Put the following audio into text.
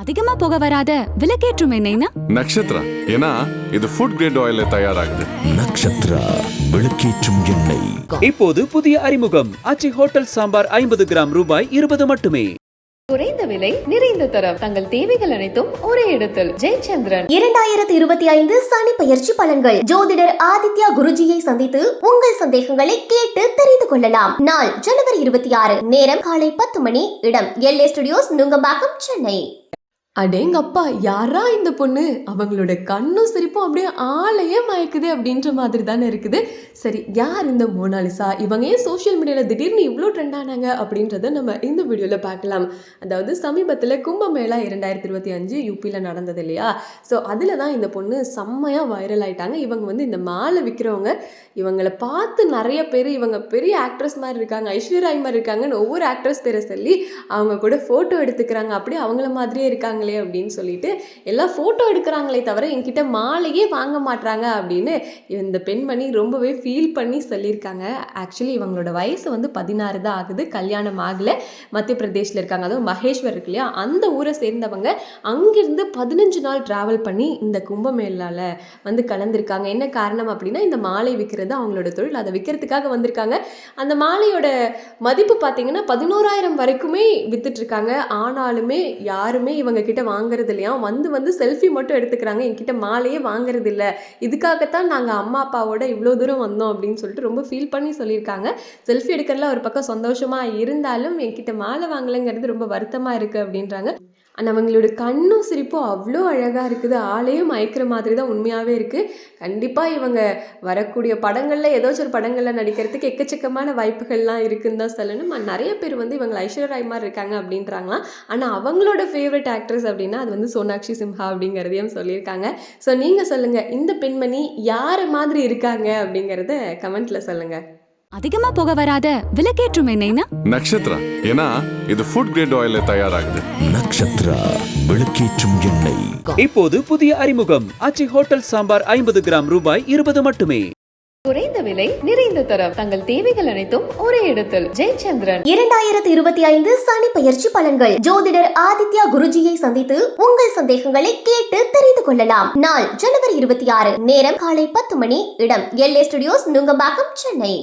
அதிகமா புகை வராத விளக்கேற்றும் எண்ணெய்னா நக்ஷத்ரா. ஏன்னா இது ஃபுட் கிரேட் ஆயில்ல தயாராகுது. நக்ஷத்ரா விளக்கேற்றும் எண்ணெய். இப்போது புதிய அறிமுகம் ஆச்சி ஹோட்டல் சாம்பார் 50 கிராம் ரூபாய் 20 மட்டுமே. குறைந்த விலை நிறைந்த தரம் தங்கள் தேவைகள் அனைத்தும் ஒரே இடத்தில். ஜெயச்சந்திரன். 2025 சனி பெயர்ச்சி பலன்கள். ஜோதிடர் ஆதித்யா குருஜியை சந்தித்து உங்கள் சந்தேகங்களை கேட்டு தெரிந்து கொள்ளலாம். நாள் ஜனவரி 26. நேரம் காலை 10 மணி. இடம் LA ஸ்டுடியோஸ், நுங்கம்பாக்கம், சென்னை. அடேங்கப்பா, யாரா இந்த பொண்ணு? அவங்களோட கண்ணும் சிரிப்பும் அப்படியே ஆளையே மயக்குது அப்படின்ற மாதிரி தானே இருக்குது. சரி, யார் இந்த மோனாலிசா? இவங்க ஏன் சோஷியல் மீடியாவில் திடீர்னு இவ்வளோ ட்ரெண்ட் ஆனாங்க அப்படின்றத நம்ம இந்த வீடியோவில் பார்க்கலாம். அதாவது சமீபத்தில் கும்பமேளா 2025 யூபியில் நடந்தது இல்லையா? ஸோ அதில் தான் இந்த பொண்ணு செம்மையாக வைரல் ஆயிட்டாங்க. இவங்க வந்து இந்த மாலை விற்கிறவங்க, இவங்களை பார்த்து நிறைய பேர் இவங்க பெரிய ஆக்ட்ரஸ் மாதிரி இருக்காங்க, ஐஸ்வர்யா ராய் மாதிரி இருக்காங்கன்னு ஒவ்வொரு ஆக்ட்ரஸ் பேரை சொல்லி அவங்க கூட ஃபோட்டோ எடுத்துக்கிறாங்க. அப்படியே அவங்கள மாதிரியே இருக்காங்க அப்படின்னு சொல்லிட்டு எல்லாம் போட்டோ எடுக்கிறாங்களே தவிர என்கிட்ட மாலையே வாங்க மாட்டாங்க அப்படின்னு இந்த பெண்மணி ரொம்பவே ஃபீல் பண்ணி சொல்லியிருக்காங்க. ஆக்சுவலி இவங்களோட வயசு வந்து 16 தான் ஆகுது, கல்யாணம் ஆகல. மத்திய பிரதேஷில் இருக்காங்க, அதுவும் மகேஷ்வர் இருக்கு இல்லையா, அந்த ஊரை சேர்ந்தவங்க. அங்கிருந்து 15 நாள் டிராவல் பண்ணி இந்த கும்பமேளால வந்து கலந்துருக்காங்க. என்ன காரணம் அப்படின்னா, இந்த மாலை விற்கிறது அவங்களோட தொழில், அதை விற்கிறதுக்காக வந்திருக்காங்க. அந்த மாலையோட மதிப்பு பார்த்தீங்கன்னா 11,000 வரைக்குமே வித்துட்டு இருக்காங்க. ஆனாலுமே யாருமே இவங்க கிட்ட வாங்குறது இல்லையா, வந்து செல்ஃபி மட்டும் எடுத்துக்கிறாங்க, என்கிட்ட மாலையே வாங்குறது இல்லை. இதுக்காகத்தான் நாங்கள் அம்மா அப்பாவோட இவ்வளோ தூரம் வந்தோம் அப்படின்னு சொல்லிட்டு ரொம்ப ஃபீல் பண்ணி சொல்லியிருக்காங்க. செல்ஃபி எடுக்கிறதுல ஒரு பக்கம் சந்தோஷமாக இருந்தாலும் என்கிட்ட மாலை வாங்கலைங்கிறது ரொம்ப வருத்தமாக இருக்குது அப்படின்றாங்க. ஆனால் அவங்களோட கண்ணும் சிரிப்பும் அவ்வளோ அழகாக இருக்குது, ஆளையும் மயக்கிற மாதிரி தான் உண்மையாகவே இருக்குது. கண்டிப்பாக இவங்க வரக்கூடிய படங்களில் ஏதாச்சும் ஒரு படங்களில் நடிக்கிறதுக்கு எக்கச்சக்கமான வாய்ப்புகள்லாம் இருக்குன்னு தான் சொல்லணும். நிறைய பேர் வந்து இவங்க ஐஸ்வர்யா ராய் மாதிரி இருக்காங்க அப்படின்றாங்களாம். ஆனால் அவங்களோட ஃபேவரட் ஆக்ட்ரஸ் அப்படின்னா அது வந்து சோனாக்ஷி சின்ஹா அப்படிங்கிறதையும் சொல்லியிருக்காங்க. ஸோ நீங்கள் சொல்லுங்கள், இந்த பெண்மணி யார் மாதிரி இருக்காங்க அப்படிங்கிறத கமெண்ட்டில் சொல்லுங்கள். அதிகமா புகை வராத விளக்கேற்றும் எண்ணெய்னா நக்ஷத்ரா. ஏன்னா இது ஃபுட் கிரேட் ஆயில்ல தயாராகுது. நக்ஷத்ரா விளக்கேற்றும் எண்ணெய். இப்போது புதிய அறிமுகம் ஆச்சி ஹோட்டல் சாம்பார் 50 கிராம் ரூபாய் 20 மட்டுமே. குறைந்த விலை நிறைந்த தரம் தங்கள் தேவைகள் அனைத்தும் ஒரே இடத்தில். ஜெயச்சந்திரன். 2025 சனி பெயர்ச்சி பலன்கள். ஜோதிடர் ஆதித்யா குருஜியை சந்தித்து உங்கள் சந்தேகங்களை கேட்டு தெரிந்து கொள்ளலாம். நாள் ஜனவரி 26. நேரம் காலை 10 மணி. இடம் LA ஸ்டுடியோஸ், நுங்கம்பாக்கம், சென்னை.